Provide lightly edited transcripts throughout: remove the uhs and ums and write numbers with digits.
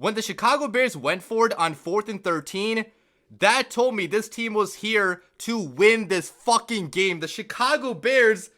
When the Chicago Bears went for it on 4th and 13, that told me this team was here to win this fucking game. The Chicago Bears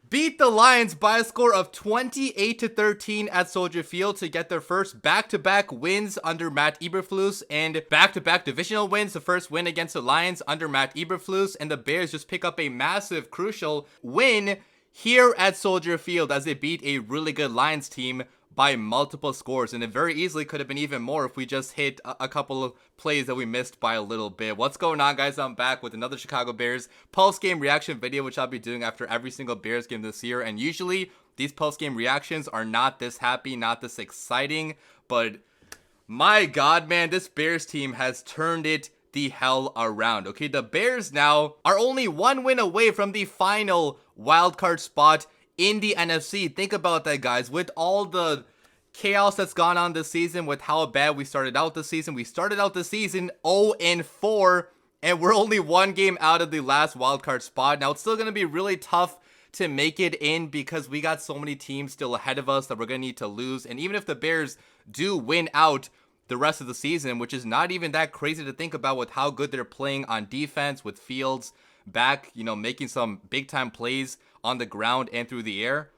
beat the Lions by a score of 28-13 at Soldier Field to get their first back-to-back wins under Matt Eberflus and back-to-back divisional wins. The first win against the Lions under Matt Eberflus, and the Bears just pick up a massive, crucial win here at Soldier Field as they beat a really good Lions team by multiple scores, and it very easily could have been even more if we just hit a couple of plays that we missed by a little bit. What's going on, guys? I'm back with another Chicago Bears post-game reaction video, which I'll be doing after every single Bears game this year, and usually these post-game reactions are not this happy, not this exciting, but my god, man, this Bears team has turned it the hell around. Okay, the Bears now are only one win away from the final wildcard spot in the NFC. Think about that, guys. With all the chaos that's gone on this season, with how bad we started out the season, we started out the season 0-4, and we're only one game out of the last wildcard spot. Now, it's still going to be really tough to make it in because we got so many teams still ahead of us that we're going to need to lose. And even if the Bears do win out the rest of the season, which is not even that crazy to think about with how good they're playing on defense, with Fields back, you know, making some big time plays on the ground and through the air,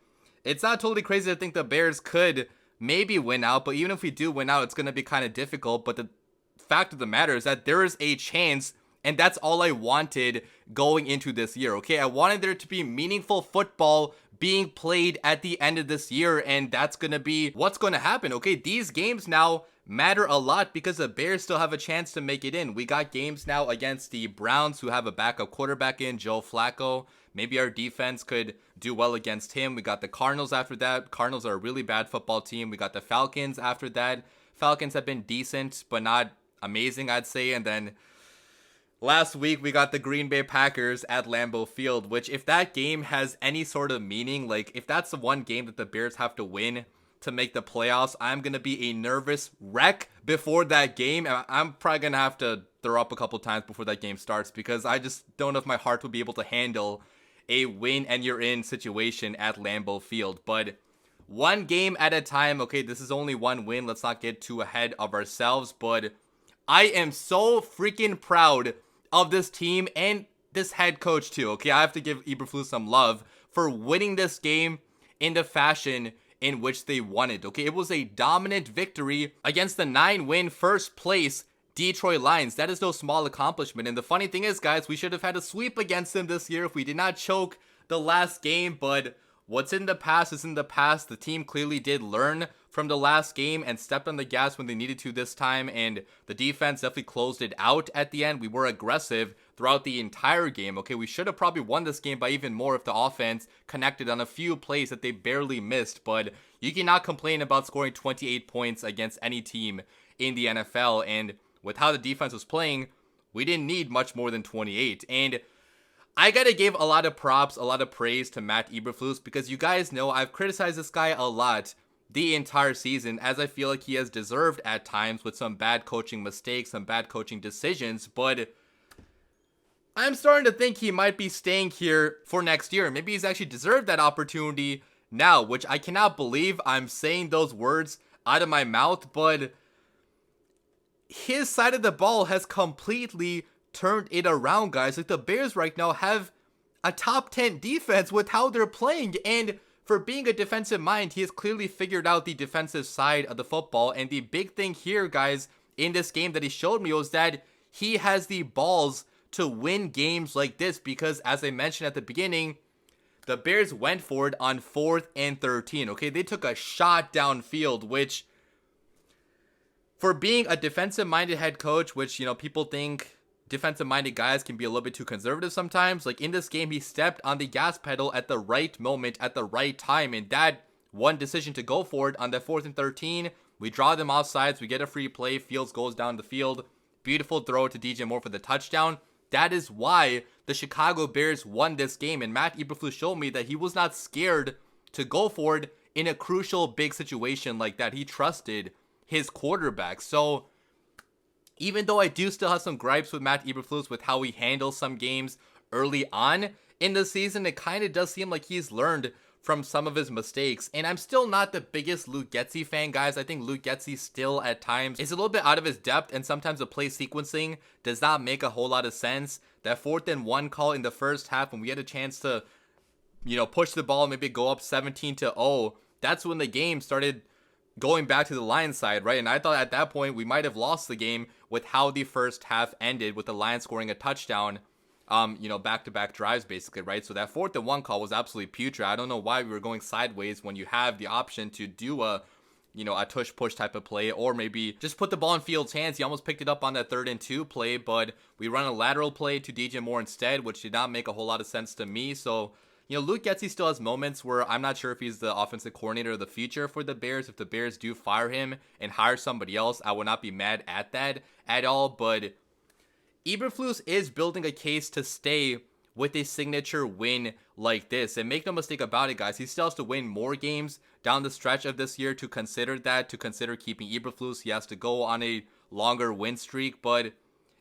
it's not totally crazy to think the Bears could maybe win out. But even if we do win out, it's going to be kind of difficult. But the fact of the matter is that there is a chance, and that's all I wanted going into this year. Okay, I wanted there to be meaningful football being played at the end of this year, and that's going to be what's going to happen. Okay, these games now matter a lot because the Bears still have a chance to make it in. We got games now against the Browns, who have a backup quarterback in Joe Flacco. Maybe our defense could do well against him. We got the Cardinals after that. Cardinals are a really bad football team. We got the Falcons after that. Falcons have been decent, but not amazing, I'd say. And then last week, we got the Green Bay Packers at Lambeau Field, which if that game has any sort of meaning, like if that's the one game that the Bears have to win to make the playoffs, I'm going to be a nervous wreck before that game. And I'm probably going to have to throw up a couple times before that game starts because I just don't know if my heart will be able to handle a win and you're in situation at Lambeau Field. But one game at a time. Okay, this is only one win. Let's not get too ahead of ourselves. But I am so freaking proud of this team and this head coach too. Okay, I have to give Eberflus some love for winning this game in the fashion in which they won it. Okay, it was a dominant victory against the 9-win first place Detroit Lions. That is no small accomplishment. And the funny thing is, guys, we should have had a sweep against them this year if we did not choke the last game. But what's in the past is in the past. The team clearly did learn from the last game and stepped on the gas when they needed to this time. And the defense definitely closed it out at the end. We were aggressive throughout the entire game. Okay, we should have probably won this game by even more if the offense connected on a few plays that they barely missed. But you cannot complain about scoring 28 points against any team in the NFL. And with how the defense was playing, we didn't need much more than 28. And I gotta give a lot of props, a lot of praise to Matt Eberflus because you guys know I've criticized this guy a lot the entire season, as I feel like he has deserved at times with some bad coaching mistakes, some bad coaching decisions. But I'm starting to think he might be staying here for next year. Maybe he's actually deserved that opportunity now, which I cannot believe I'm saying those words out of my mouth, but his side of the ball has completely turned it around, guys. Like, the Bears right now have a top 10 defense with how they're playing, and for being a defensive mind, he has clearly figured out the defensive side of the football. And the big thing here, guys, in this game that he showed me was that he has the balls to win games like this because, as I mentioned at the beginning, the Bears went for it on 4th and 13. Okay, they took a shot downfield, which, for being a defensive-minded head coach, which, you know, people think defensive-minded guys can be a little bit too conservative sometimes. Like, in this game, he stepped on the gas pedal at the right moment, at the right time. And that one decision to go for it on the 4th and 13, we draw them offsides, we get a free play, Fields goes down the field. Beautiful throw to DJ Moore for the touchdown. That is why the Chicago Bears won this game. And Matt Eberflus showed me that he was not scared to go for it in a crucial big situation like that. He trusted his quarterback. So even though I do still have some gripes with Matt Eberflus with how he handles some games early on in the season, it kind of does seem like he's learned from some of his mistakes. And I'm still not the biggest Luke Getsy fan, guys. I think Luke Getsy still at times is a little bit out of his depth, and sometimes the play sequencing does not make a whole lot of sense. That 4th and 1 call in the first half when we had a chance to, push the ball, maybe go up 17-0, that's when the game started going back to the Lions side, right? And I thought at that point we might have lost the game with how the first half ended, with the Lions scoring a touchdown, back-to-back drives basically, right? So that 4th and 1 call was absolutely putrid. I don't know why we were going sideways when you have the option to do a tush-push type of play, or maybe just put the ball in Fields' hands. He almost picked it up on that 3rd and 2 play, but we run a lateral play to DJ Moore instead, which did not make a whole lot of sense to me. So, Luke Getsy still has moments where I'm not sure if he's the offensive coordinator of the future for the Bears. If the Bears do fire him and hire somebody else, I would not be mad at that at all. But Eberflus is building a case to stay with a signature win like this. And make no mistake about it, guys, he still has to win more games down the stretch of this year to consider keeping Eberflus. He has to go on a longer win streak, but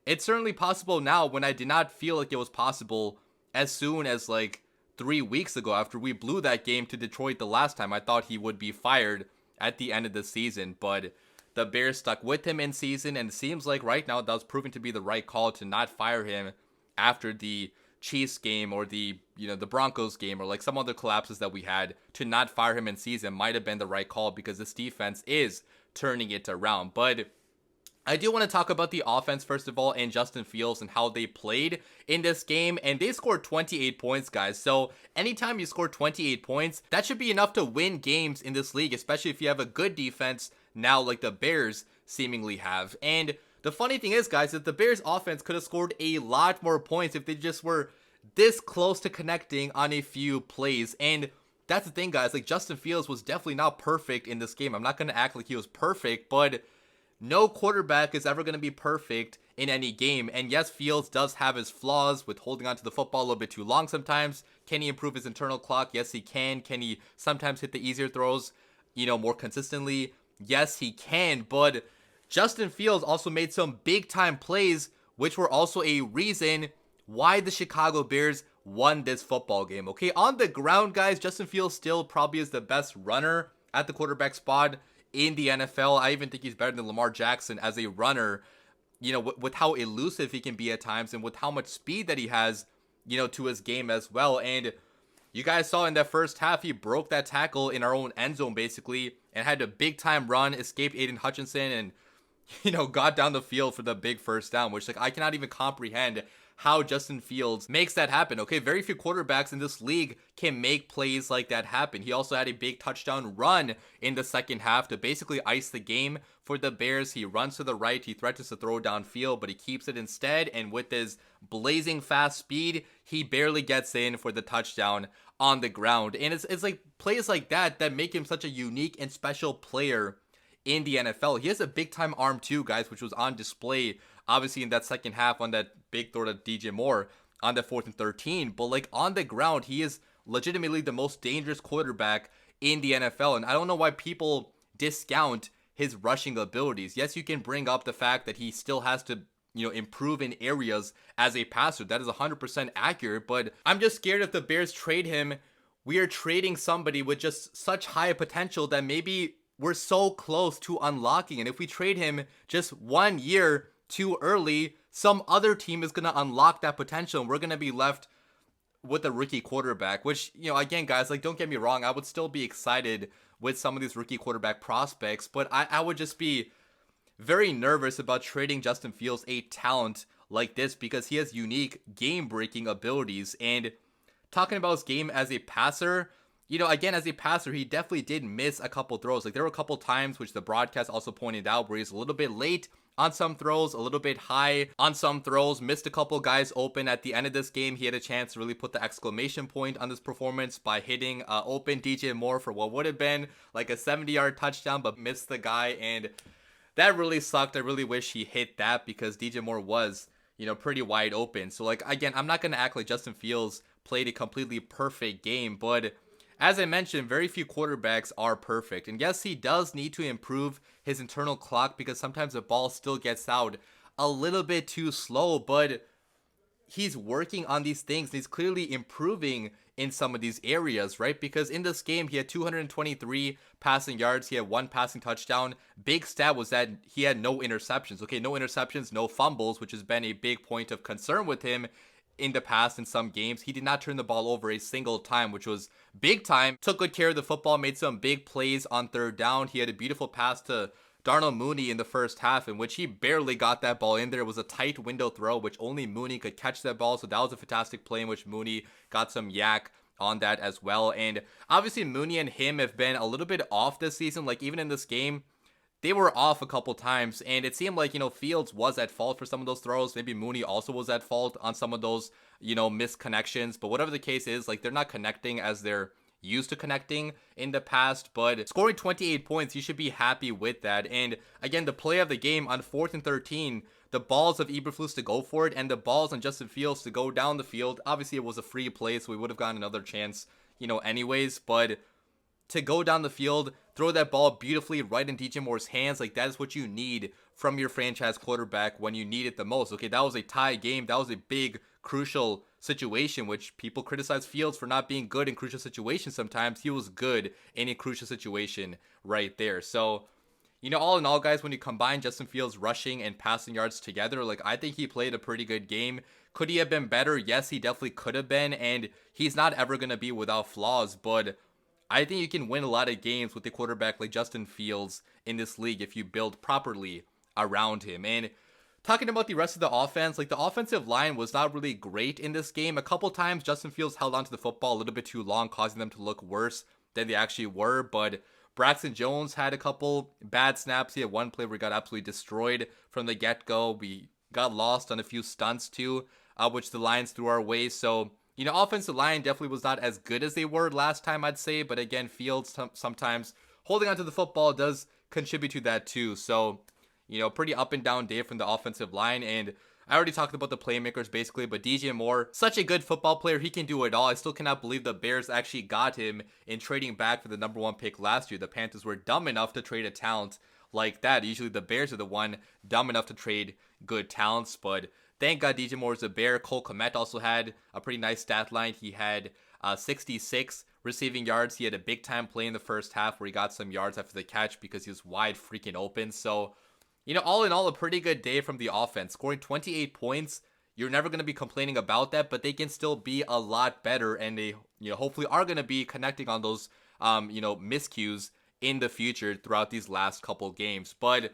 it's certainly possible now, when I did not feel like it was possible as soon as 3 weeks ago after we blew that game to Detroit the last time. I thought he would be fired at the end of the season, but the Bears stuck with him in season, and it seems like right now that was proving to be the right call to not fire him after the Chiefs game or the Broncos game, or some other collapses that we had. To not fire him in season might have been the right call because this defense is turning it around. But I do want to talk about the offense first of all, and Justin Fields and how they played in this game. And they scored 28 points, guys. So anytime you score 28 points, that should be enough to win games in this league, especially if you have a good defense now like the Bears seemingly have. And the funny thing is, guys, that the Bears offense could have scored a lot more points if they just were this close to connecting on a few plays. And that's the thing, guys. Justin Fields was definitely not perfect in this game. I'm not going to act like he was perfect, but no quarterback is ever going to be perfect in any game. And yes, Fields does have his flaws with holding onto the football a little bit too long sometimes. Can he improve his internal clock? Yes, he can. Can he sometimes hit the easier throws, more consistently? Yes, he can. But Justin Fields also made some big time plays, which were also a reason why the Chicago Bears won this football game. Okay, on the ground, guys, Justin Fields still probably is the best runner at the quarterback spot in the NFL. I even think he's better than Lamar Jackson as a runner, with how elusive he can be at times and with how much speed that he has, to his game as well. And you guys saw in that first half, he broke that tackle in our own end zone basically and had a big time run, escaped Aiden Hutchinson, and got down the field for the big first down, which I cannot even comprehend how Justin Fields makes that happen. Okay, very few quarterbacks in this league can make plays like that happen. He also had a big touchdown run in the second half to basically ice the game for the Bears. He runs to the right, he threatens to throw downfield, but he keeps it instead, and with his blazing fast speed, he barely gets in for the touchdown on the ground. And it's plays like that make him such a unique and special player in the NFL. He has a big time arm too, guys, which was on display obviously in that second half on that big throw to DJ Moore on the 4th and 13. But on the ground, he is legitimately the most dangerous quarterback in the NFL. And I don't know why people discount his rushing abilities. Yes, you can bring up the fact that he still has to improve in areas as a passer. That is 100% accurate, but I'm just scared if the Bears trade him, we are trading somebody with just such high potential that maybe we're so close to unlocking. And if we trade him just 1 year too early, some other team is going to unlock that potential, and we're going to be left with a rookie quarterback, which, again, guys, don't get me wrong, I would still be excited with some of these rookie quarterback prospects, but I would just be very nervous about trading Justin Fields, a talent like this, because he has unique game-breaking abilities. And talking about his game as a passer, again, as a passer, he definitely did miss a couple throws. There were a couple times, which the broadcast also pointed out, where he's a little bit late on some throws, a little bit high on some throws, missed a couple guys open. At the end of this game, he had a chance to really put the exclamation point on this performance by hitting open DJ Moore for what would have been a 70-yard touchdown, but missed the guy, and that really sucked. I really wish he hit that because DJ Moore was, pretty wide open. So, again, I'm not going to act like Justin Fields played a completely perfect game, but as I mentioned, very few quarterbacks are perfect. And yes, he does need to improve his internal clock because sometimes the ball still gets out a little bit too slow, but he's working on these things. He's clearly improving in some of these areas, right? Because in this game, he had 223 passing yards. He had 1 passing touchdown. Big stat was that he had no interceptions. Okay, no interceptions, no fumbles, which has been a big point of concern with him in the past in some games. He did not turn the ball over a single time, which was big time. Took good care of the football, made some big plays on third down. He had a beautiful pass to Darnell Mooney in the first half, in which he barely got that ball in there. It was a tight window throw, which only Mooney could catch that ball. So that was a fantastic play in which Mooney got some yak on that as well. And obviously Mooney and him have been a little bit off this season. Like even in this game, they were off a couple times, and it seemed like, Fields was at fault for some of those throws. Maybe Mooney also was at fault on some of those, missed connections. But whatever the case is, like, they're not connecting as they're used to connecting in the past. But scoring 28 points, you should be happy with that. And again, the play of the game on 4th and 13, the balls of Eberflus to go for it and the balls on Justin Fields to go down the field. Obviously, it was a free play, so we would have gotten another chance, anyways. But to go down the field, throw that ball beautifully right in DJ Moore's hands, like that is what you need from your franchise quarterback when you need it the most. Okay, that was a tie game. That was a big, crucial situation, which people criticize Fields for not being good in crucial situations sometimes. He was good in a crucial situation right there. So, all in all, guys, when you combine Justin Fields' rushing and passing yards together, like, I think he played a pretty good game. Could he have been better? Yes, he definitely could have been, and he's not ever going to be without flaws, but I think you can win a lot of games with a quarterback like Justin Fields in this league if you build properly around him. And talking about the rest of the offense, like the offensive line was not really great in this game. A couple times Justin Fields held onto the football a little bit too long, causing them to look worse than they actually were. But Braxton Jones had a couple bad snaps. He had one play where he got absolutely destroyed from the get-go. We got lost on a few stunts too, which the Lions threw our way. So, offensive line definitely was not as good as they were last time, I'd say. But again, Fields sometimes holding onto the football does contribute to that too. So, pretty up and down day from the offensive line. And I already talked about the playmakers basically, but DJ Moore, such a good football player. He can do it all. I still cannot believe the Bears actually got him in trading back for the number 1 pick last year. The Panthers were dumb enough to trade a talent like that. Usually the Bears are the one dumb enough to trade good talents, but thank God DJ Moore is a Bear. Cole Kmet also had a pretty nice stat line. He had 66 receiving yards. He had a big time play in the first half where he got some yards after the catch because he was wide freaking open. So, all in all, a pretty good day from the offense. Scoring 28 points, you're never going to be complaining about that, but they can still be a lot better, and they, hopefully are going to be connecting on those, miscues in the future throughout these last couple games. But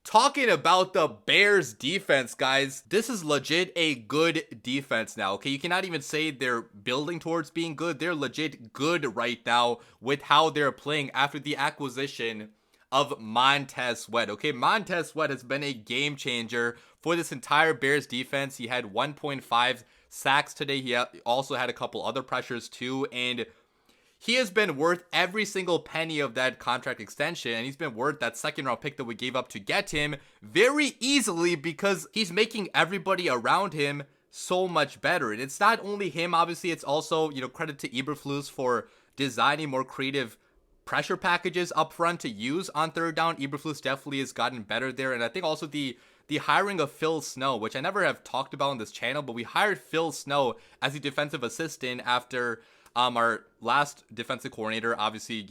talking about the Bears defense, guys, this is legit a good defense now, okay? You cannot even say they're building towards being good. They're legit good right now with how they're playing after the acquisition of Montez Sweat, okay? Montez Sweat has been a game changer for this entire Bears defense. He had 1.5 sacks today. He also had a couple other pressures too, and he has been worth every single penny of that contract extension, and he's been worth that second-round pick that we gave up to get him very easily because he's making everybody around him so much better. And it's not only him, obviously, it's also, credit to Eberflus for designing more creative pressure packages up front to use on third down. Eberflus definitely has gotten better there, and I think also the hiring of Phil Snow, which I never have talked about on this channel, but we hired Phil Snow as a defensive assistant after our last defensive coordinator, obviously,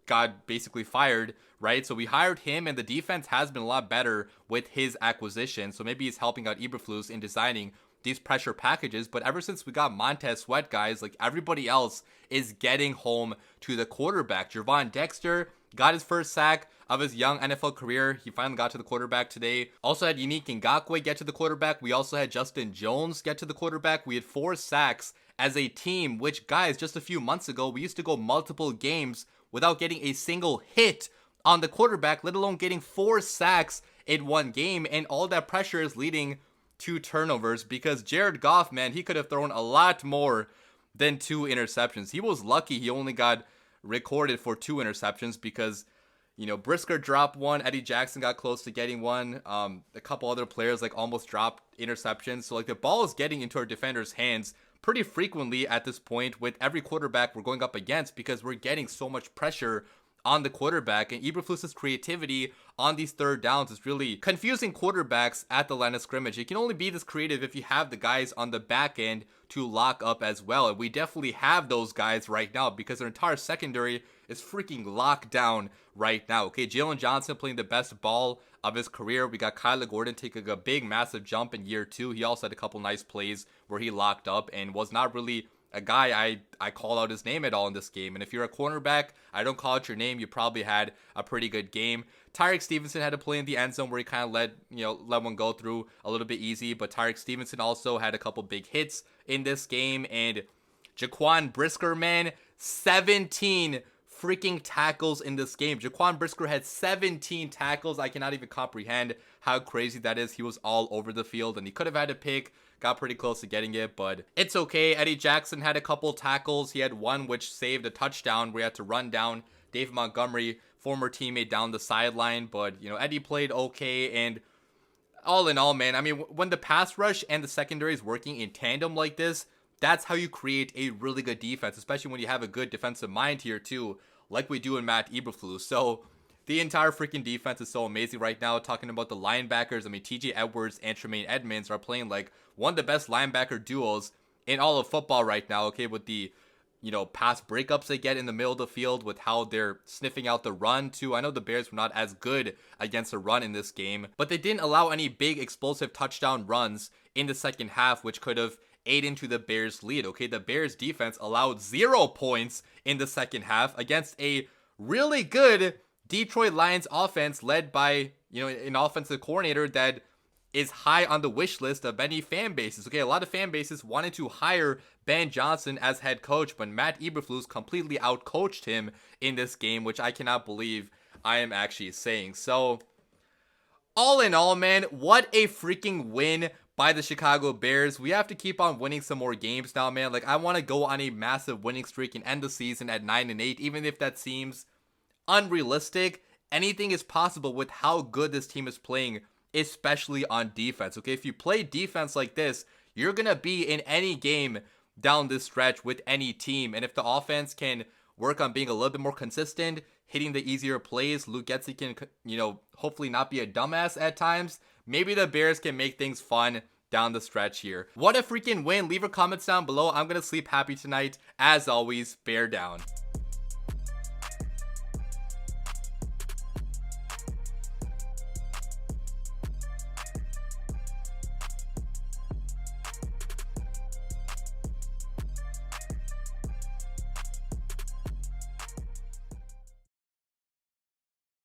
got basically fired, right? So we hired him, and the defense has been a lot better with his acquisition. So maybe he's helping out Eberflus in designing these pressure packages. But ever since we got Montez Sweat, guys, like everybody else is getting home to the quarterback. Gervon Dexter got his first sack of his young NFL career. He finally got to the quarterback today. Also had Unique Ngakoue get to the quarterback. We also had Justin Jones get to the quarterback. We had 4 sacks as a team, which, guys, just a few months ago, we used to go multiple games without getting a single hit on the quarterback, let alone getting 4 sacks in one game. And all that pressure is leading to turnovers because Jared Goff, man, he could have thrown a lot more than 2 interceptions. He was lucky he only got recorded for 2 interceptions because, Brisker dropped one. Eddie Jackson got close to getting one. A couple other players almost dropped interceptions. So the ball is getting into our defenders' hands pretty frequently at this point with every quarterback we're going up against because we're getting so much pressure on the quarterback, and Eberflus's creativity on these third downs is really confusing quarterbacks at the line of scrimmage. You can only be this creative if you have the guys on the back end to lock up as well, and we definitely have those guys right now because their entire secondary is freaking locked down right now. Okay, Jalen Johnson playing the best ball of his career. We got Kyler Gordon taking a big, massive jump in year 2. He also had a couple nice plays where he locked up and was not really a guy I call out his name at all in this game. And if you're a cornerback, I don't call out your name, you probably had a pretty good game. Tyreek Stevenson had a play in the end zone where he kind of let one go through a little bit easy, but Tyreek Stevenson also had a couple big hits in this game. And Jaquan Brisker, man, 17 freaking tackles in this game. Jaquan Brisker had 17 tackles. I cannot even comprehend how crazy that is. He was all over the field, and he could have had a pick. Got pretty close to getting it, but it's okay. Eddie Jackson had a couple tackles. He had one which saved a touchdown where he had to run down Dave Montgomery, former teammate, down the sideline. But, Eddie played okay, and all in all, man, I mean, when the pass rush and the secondary is working in tandem like this, that's how you create a really good defense, especially when you have a good defensive mind here too, like we do in Matt Eberflus. So the entire freaking defense is so amazing right now. Talking about the linebackers, I mean, TJ Edwards and Tremaine Edmonds are playing like one of the best linebacker duos in all of football right now, okay, with the, pass breakups they get in the middle of the field, with how they're sniffing out the run too. I know the Bears were not as good against the run in this game, but they didn't allow any big explosive touchdown runs in the second half, which could have ate into the Bears' lead, okay? The Bears' defense allowed 0 points in the second half against a really good Detroit Lions offense led by, an offensive coordinator that is high on the wish list of many fan bases. Okay, a lot of fan bases wanted to hire Ben Johnson as head coach, but Matt Eberflus completely outcoached him in this game, which I cannot believe I am actually saying. So, all in all, man, what a freaking win by the Chicago Bears. We have to keep on winning some more games now, man. Like, I want to go on a massive winning streak and end the season at 9-8, even if that seems unrealistic. Anything is possible with how good this team is playing, especially on defense. Okay, if you play defense like this, you're gonna be in any game down this stretch with any team. And if the offense can work on being a little bit more consistent, hitting the easier plays, Luke Getsy can, hopefully not be a dumbass at times, maybe the Bears can make things fun down the stretch here. What a freaking win. Leave your comments down below. I'm gonna sleep happy tonight. As always, bear down.